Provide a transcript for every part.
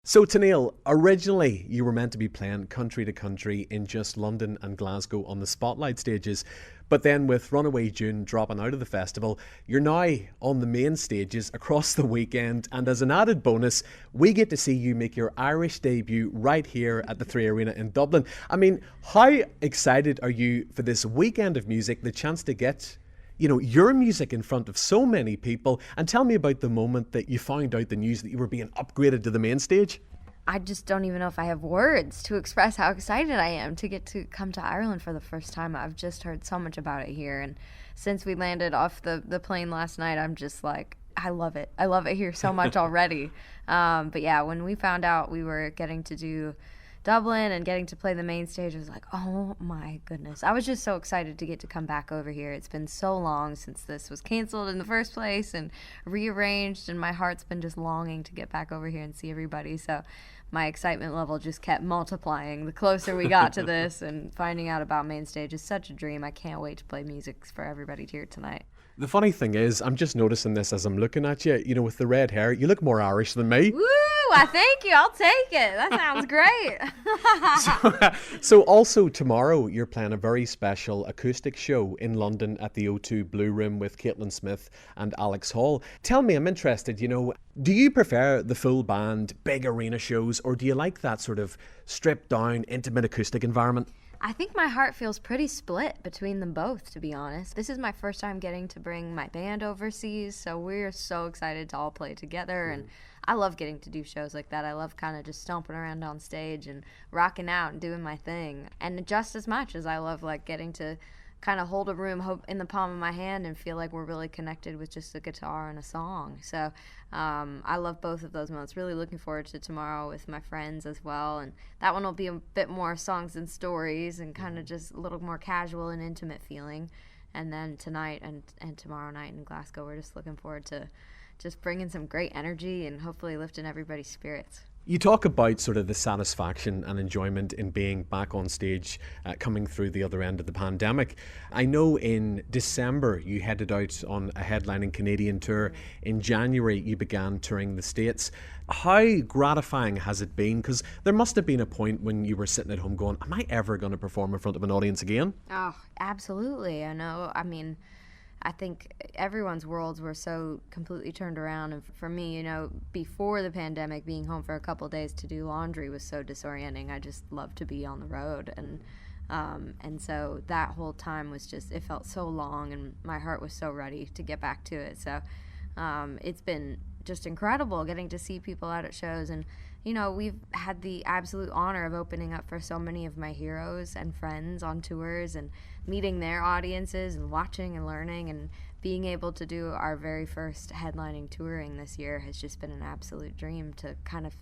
So, Tenille, originally you were meant to be playing country to country in just London and Glasgow on the spotlight stages. But then, with Runaway June dropping out of the festival, you're now on the main stages across the weekend. And as an added bonus, we get to see you make your Irish debut right here at the Three Arena in Dublin. I mean, how excited are you for this weekend of music, the chance to get your music in front of so many people? And tell me about the moment that you found out the news that you were being upgraded to the main stage. I just don't even know if I have words to express how excited I am to get to come to Ireland for the first time. I've just heard so much about it here. And since we landed off the plane last night, I'm just like, I love it. I love it here so much already. But yeah, when we found out we were getting to do Dublin and getting to play the main stage, I was like, oh my goodness. I was just so excited to get to come back over here. It's been so long since this was canceled in the first place and rearranged, and my heart's been just longing to get back over here and see everybody. So my excitement level just kept multiplying the closer we got to this, and finding out about main stage is such a dream. I can't wait to play music for everybody here tonight. The funny thing is, I'm just noticing this as I'm looking at you, with the red hair, you look more Irish than me. Woo! I thank you. I'll take it. That sounds great. So also tomorrow, you're playing a very special acoustic show in London at the O2 Blue Room with Caitlin Smith and Alex Hall. Tell me, I'm interested, do you prefer the full band, big arena shows, or do you like that sort of stripped down, intimate acoustic environment? I think my heart feels pretty split between them both, to be honest. This is my first time getting to bring my band overseas, so we're so excited to all play together, and I love getting to do shows like that. I love kind of just stomping around on stage and rocking out and doing my thing. And just as much as I love getting to kind of hold a room in the palm of my hand and feel like we're really connected with just a guitar and a song. So I love both of those moments. Really looking forward to tomorrow with my friends as well. And that one will be a bit more songs and stories and kind of just a little more casual and intimate feeling. And then tonight and tomorrow night in Glasgow, we're just looking forward to just bringing some great energy and hopefully lifting everybody's spirits. You talk about sort of the satisfaction and enjoyment in being back on stage, coming through the other end of the pandemic. I know in December you headed out on a headlining Canadian tour. In January you began touring the States. How gratifying has it been? Because there must have been a point when you were sitting at home going, am I ever going to perform in front of an audience again? Oh, absolutely. I know. I mean, I think everyone's worlds were so completely turned around. And for me, before the pandemic, being home for a couple of days to do laundry was so disorienting. I just love to be on the road. And so that whole time was just, it felt so long, and my heart was so ready to get back to it. So it's been just incredible getting to see people out at shows. And, we've had the absolute honor of opening up for so many of my heroes and friends on tours and meeting their audiences and watching and learning, and being able to do our very first headlining touring this year has just been an absolute dream to kind of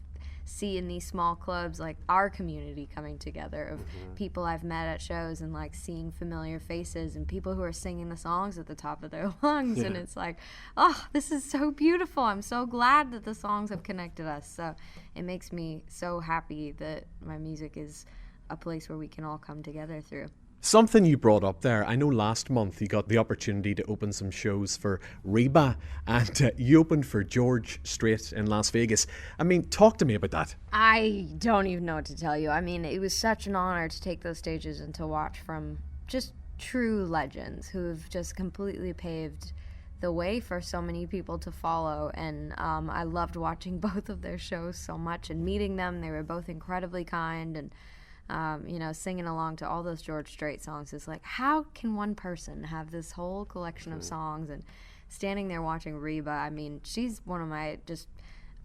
see in these small clubs our community coming together of people I've met at shows, and seeing familiar faces and people who are singing the songs at the top of their lungs. And it's oh, this is so beautiful. I'm so glad that the songs have connected us. So it makes me so happy that my music is a place where we can all come together through. Something you brought up there, I know last month you got the opportunity to open some shows for Reba, and you opened for George Strait in Las Vegas. I mean, talk to me about that. I don't even know what to tell you. I mean, it was such an honor to take those stages and to watch from just true legends who have just completely paved the way for so many people to follow. And I loved watching both of their shows so much and meeting them. They were both incredibly kind, and singing along to all those George Strait songs is how can one person have this whole collection of songs? And standing there watching Reba, I mean, she's one of my just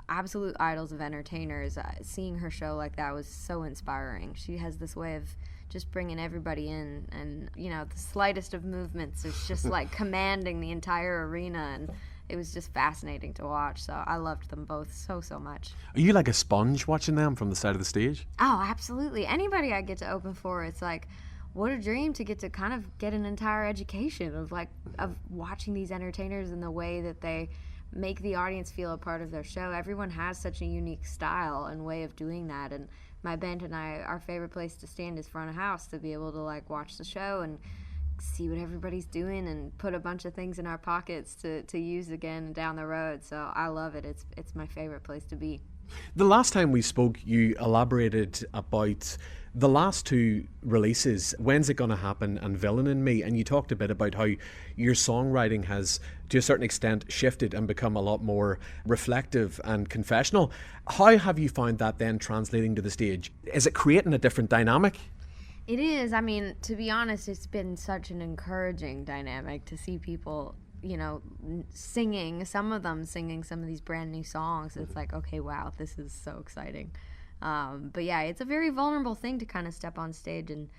absolute idols of entertainers. Seeing her show like that was so inspiring. She has this way of just bringing everybody in, and, the slightest of movements is just commanding the entire arena, and it was just fascinating to watch. So I loved them both so much. Are you like a sponge watching them from the side of the stage? Oh, absolutely. Anybody I get to open for, it's what a dream to get to kind of get an entire education of watching these entertainers and the way that they make the audience feel a part of their show. Everyone has such a unique style and way of doing that. And my band and I, our favorite place to stand is front of house, to be able to watch the show and see what everybody's doing and put a bunch of things in our pockets to use again down the road. So I love it. It's my favorite place to be. The last time we spoke, you elaborated about the last two releases, When's It Gonna Happen and Villain in Me, and you talked a bit about how your songwriting has, to a certain extent, shifted and become a lot more reflective and confessional. How have you found that then translating to the stage? Is it creating a different dynamic? It is. I mean, to be honest, it's been such an encouraging dynamic to see people, singing, some of them singing some of these brand new songs. It's like, okay, wow, this is so exciting. But yeah, it's a very vulnerable thing to kind of step on stage and,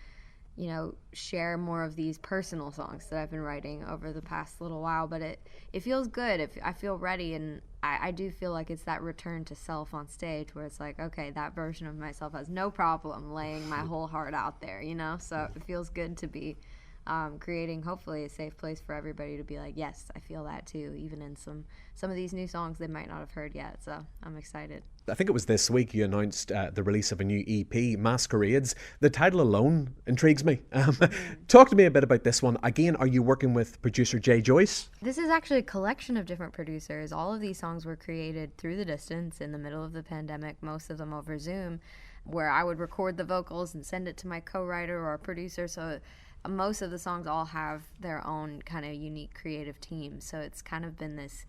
share more of these personal songs that I've been writing over the past little while. But it feels good. I feel ready, and I do feel like it's that return to self on stage where it's like, okay, that version of myself has no problem laying my whole heart out there, So it feels good to be creating hopefully a safe place for everybody to be like, yes, I feel that too, even in some of these new songs they might not have heard yet. So I'm excited. I think it was this week you announced the release of a new EP, Masquerades. The title alone intrigues me. Talk to me a bit about this one. Again, are you working with producer Jay Joyce? This is actually a collection of different producers. All of these songs were created through the distance in the middle of the pandemic, most of them over Zoom, where I would record the vocals and send it to my co-writer or producer. So most of the songs all have their own kind of unique creative team. So it's kind of been this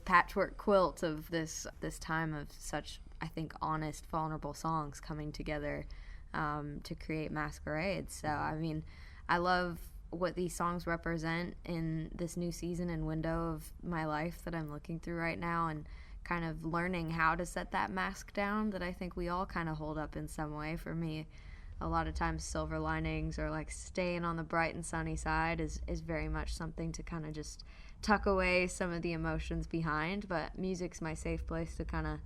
patchwork quilt of this time of such, I think, honest, vulnerable songs coming together to create Masquerades. So, I mean, I love what these songs represent in this new season and window of my life that I'm looking through right now, and kind of learning how to set that mask down that I think we all kind of hold up in some way. For me, a lot of times silver linings or like staying on the bright and sunny side is very much something to kind of just tuck away some of the emotions behind. But music's my safe place to kind of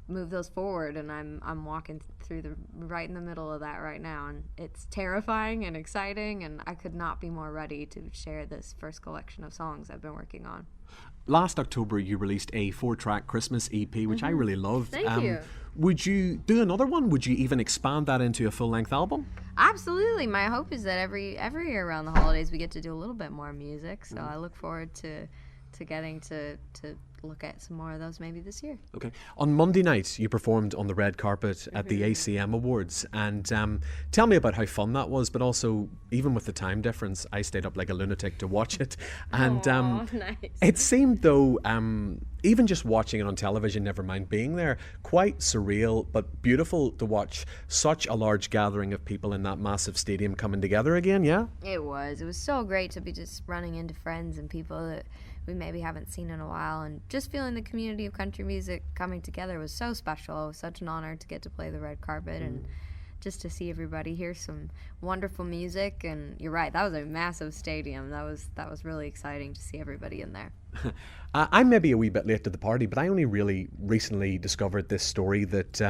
move those forward, and I'm walking through right in the middle of that right now, and it's terrifying and exciting, and I could not be more ready to share this first collection of songs I've been working on. Last October you released a 4-track Christmas EP, which I really loved. Thank you. Would you do another one? Would you even expand that into a full-length album? Absolutely. My hope is that every year around the holidays we get to do a little bit more music, so I look forward to getting to look at some more of those maybe this year. Okay. On Monday night, you performed on the red carpet at the ACM Awards, and tell me about how fun that was, but also, even with the time difference, I stayed up like a lunatic to watch it. And nice. It seemed, though, even just watching it on television, never mind being there, quite surreal, but beautiful to watch such a large gathering of people in that massive stadium coming together again, yeah? It was so great to be just running into friends and people that we maybe haven't seen in a while, and just feeling the community of country music coming together was so special. It was such an honor to get to play the red carpet and just to see everybody hear some wonderful music. And you're right, that was a massive stadium. That was really exciting to see everybody in there. I'm maybe a wee bit late to the party, but I only really recently discovered this story that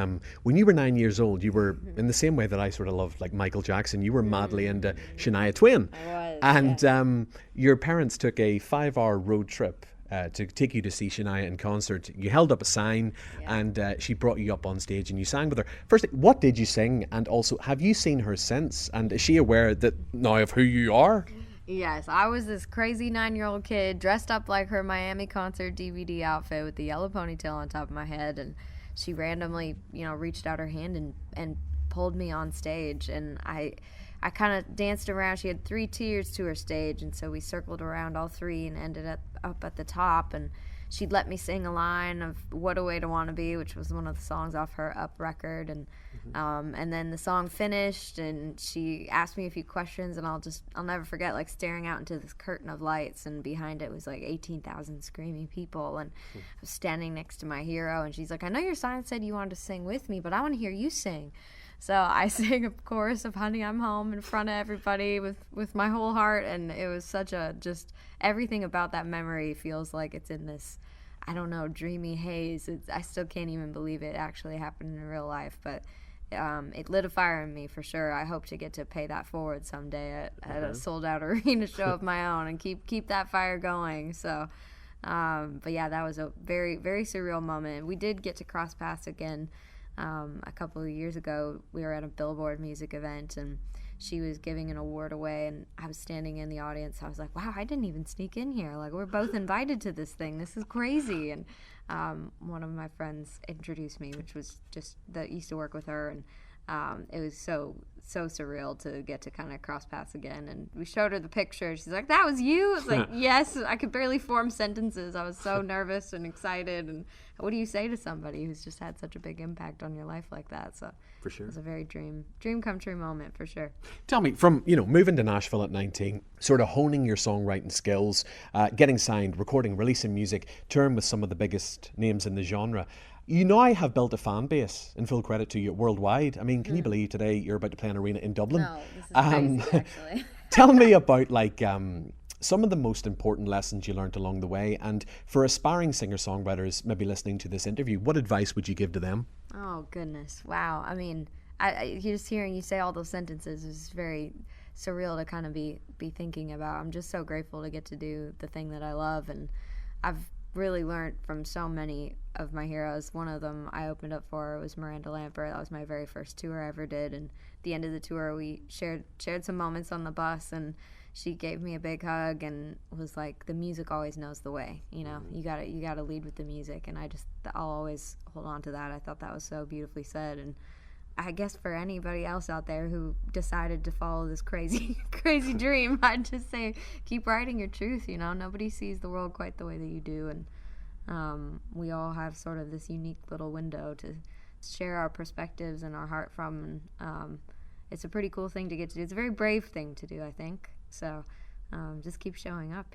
when you were 9 years old, you were, in the same way that I sort of loved like Michael Jackson, you were madly into Shania Twain. I was, and your parents took a 5-hour road trip to take you to see Shania in concert. You held up a sign, and she brought you up on stage and you sang with her. Firstly, what did you sing? And also, have you seen her since? And is she aware that now of who you are? Yes, I was this crazy 9-year-old kid dressed up like her Miami concert DVD outfit with the yellow ponytail on top of my head, and she randomly, reached out her hand and pulled me on stage, and I kind of danced around. She had 3 tiers to her stage, and so we circled around all 3 and ended up at the top, and she'd let me sing a line of What a Way to Wanna Be, which was one of the songs off her Up record, and then the song finished, and she asked me a few questions, and I'll never forget, like, staring out into this curtain of lights, and behind it was like 18,000 screaming people, and I was standing next to my hero, and she's like, I know your sign said you wanted to sing with me, but I want to hear you sing. So I sang a chorus of Honey, I'm Home in front of everybody with my whole heart, and it was such just everything about that memory feels like it's in this, I don't know, dreamy haze. I still can't even believe it actually happened in real life, but it lit a fire in me for sure. I hope to get to pay that forward someday at a sold-out arena show of my own and keep that fire going. So, but yeah, that was a very, very surreal moment. We did get to cross paths again a couple of years ago. We were at a Billboard music event, and she was giving an award away, and I was standing in the audience. I was like, wow, I didn't even sneak in here. Like, we're both invited to this thing. This is crazy. And one of my friends introduced me, which was just that used to work with her, and it was so surreal to get to kind of cross paths again. And we showed her the picture. She's like, that was you? It's like, yes. I could barely form sentences. I was so nervous and excited. And what do you say to somebody who's just had such a big impact on your life like that? So for sure, it was a very dream come true moment, for sure. Tell me, from moving to Nashville at 19, sort of honing your songwriting skills, getting signed, recording, releasing music, touring with some of the biggest names in the genre, you now have built a fan base, in full credit to you, worldwide. I mean, can you believe today you're about to play an arena in Dublin? No, this is crazy, actually. Tell me about some of the most important lessons you learned along the way, and for aspiring singer-songwriters maybe listening to this interview, what advice would you give to them? Oh, goodness. Wow. I mean, I just hearing you say all those sentences is very surreal to kind of be thinking about. I'm just so grateful to get to do the thing that I love, and I've really learned from so many of my heroes. One of them I opened up for was Miranda Lambert. That was my very first tour I ever did, and at the end of the tour we shared some moments on the bus, and she gave me a big hug and was like, the music always knows the way, you gotta lead with the music. And I'll always hold on to that. I thought that was so beautifully said. And I guess for anybody else out there who decided to follow this crazy dream, I'd just say keep writing your truth. Nobody sees the world quite the way that you do, and we all have sort of this unique little window to share our perspectives and our heart from. And it's a pretty cool thing to get to do. It's a very brave thing to do, I think. So just keep showing up,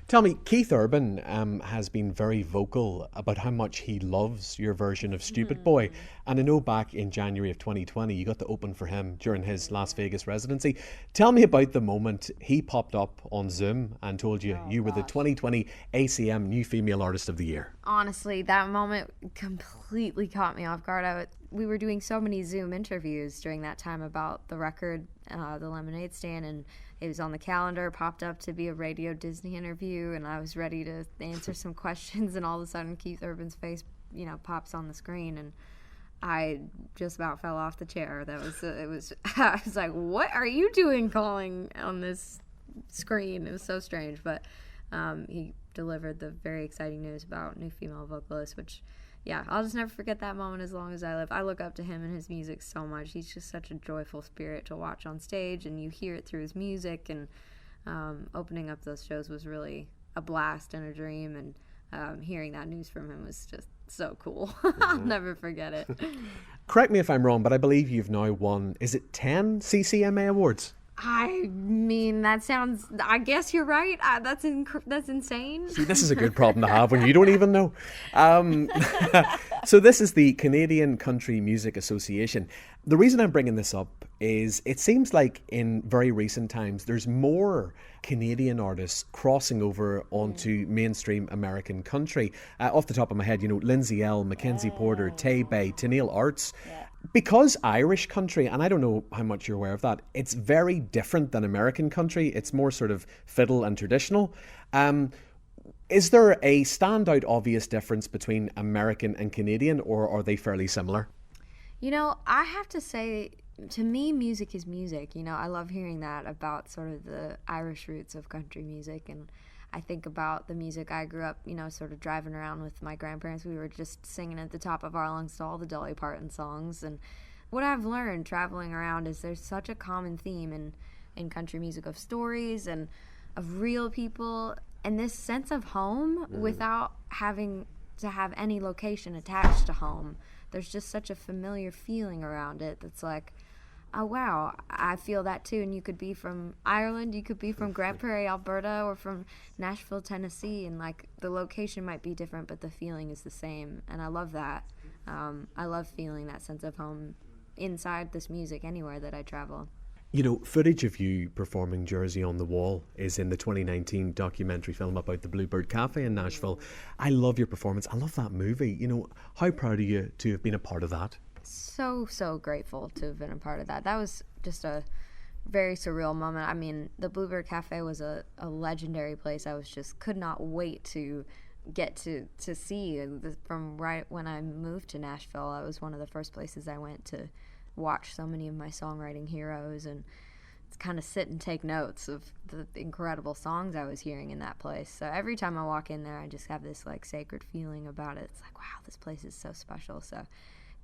Tell me, Keith Urban has been very vocal about how much he loves your version of Stupid Boy. And I know back in January of 2020, you got to open for him during his Las Vegas residency. Tell me about the moment he popped up on Zoom and told you you were the 2020 ACM New Female Artist of the Year. Honestly, that moment completely caught me off guard. We were doing so many Zoom interviews during that time about the record, The Lemonade Stand, and it was on the calendar, popped up to be a Radio Disney interview, and I was ready to answer some questions, and all of a sudden Keith Urban's face, pops on the screen, and I just about fell off the chair. I was like, what are you doing calling on this screen? It was so strange, but he delivered the very exciting news about new female vocalists, which, yeah, I'll just never forget that moment as long as I live. I look up to him and his music so much. He's just such a joyful spirit to watch on stage, and you hear it through his music, and opening up those shows was really a blast and a dream, and hearing that news from him was just so cool. I'll never forget it. Correct me if I'm wrong, but I believe you've now won, is it 10 CCMA awards? I mean, I guess you're right. That's insane. See, this is a good problem to have when you don't even know. So this is the Canadian Country Music Association. The reason I'm bringing this up is it seems like in very recent times there's more Canadian artists crossing over onto mainstream American country. Off the top of my head, Lindsay L, Mackenzie Porter, Tay Bay, Tenille Townes. Yeah. Because Irish country, and I don't know how much you're aware of that, it's very different than American country. It's more sort of fiddle and traditional. Is there a standout obvious difference between American and Canadian, or are they fairly similar? I have to say, to me, music is music. I love hearing that about sort of the Irish roots of country music, and I think about the music I grew up, sort of driving around with my grandparents. We were just singing at the top of our lungs to all the Dolly Parton songs. And what I've learned traveling around is there's such a common theme in country music of stories and of real people, and this sense of home without having to have any location attached to home. There's just such a familiar feeling around it that's like, oh wow, I feel that too. And you could be from Ireland, you could be from Grand Prairie, Alberta, or from Nashville, Tennessee, and like the location might be different, but the feeling is the same. And I love that. I love feeling that sense of home inside this music anywhere that I travel. Footage of you performing Jersey on the Wall is in the 2019 documentary film about the Bluebird Cafe in Nashville. I love your performance. I love that movie. How proud are you to have been a part of that? So grateful to have been a part of that. That was just a very surreal moment. I mean, the Bluebird Cafe was a legendary place. I could not wait to get to see. From right when I moved to Nashville, it was one of the first places I went to watch so many of my songwriting heroes and kind of sit and take notes of the incredible songs I was hearing in that place. So every time I walk in there, I just have this like sacred feeling about it. It's like, wow, this place is so special. So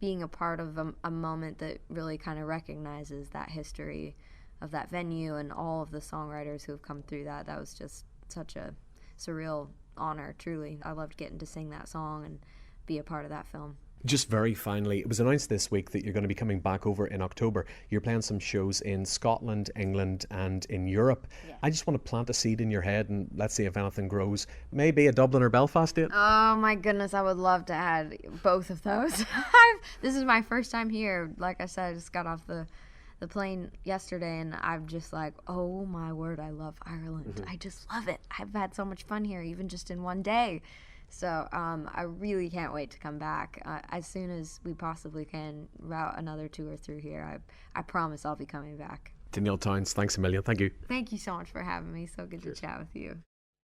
being a part of a moment that really kind of recognizes that history of that venue and all of the songwriters who have come through that was just such a surreal honor, truly. I loved getting to sing that song and be a part of that film. Just very finally, it was announced this week that you're going to be coming back over in October. You're playing some shows in Scotland, England and in Europe. Yeah. I just want to plant a seed in your head and let's see if anything grows. Maybe a Dublin or Belfast date? Oh my goodness, I would love to add both of those. This is my first time here. Like I said, I just got off the plane yesterday and I'm just like, oh my word, I love Ireland. Mm-hmm. I just love it. I've had so much fun here, even just in one day. So I really can't wait to come back. As soon as we possibly can route another tour through here, I promise I'll be coming back. Tenille Townes, thanks a million. Thank you. Thank you so much for having me. So good to chat with you.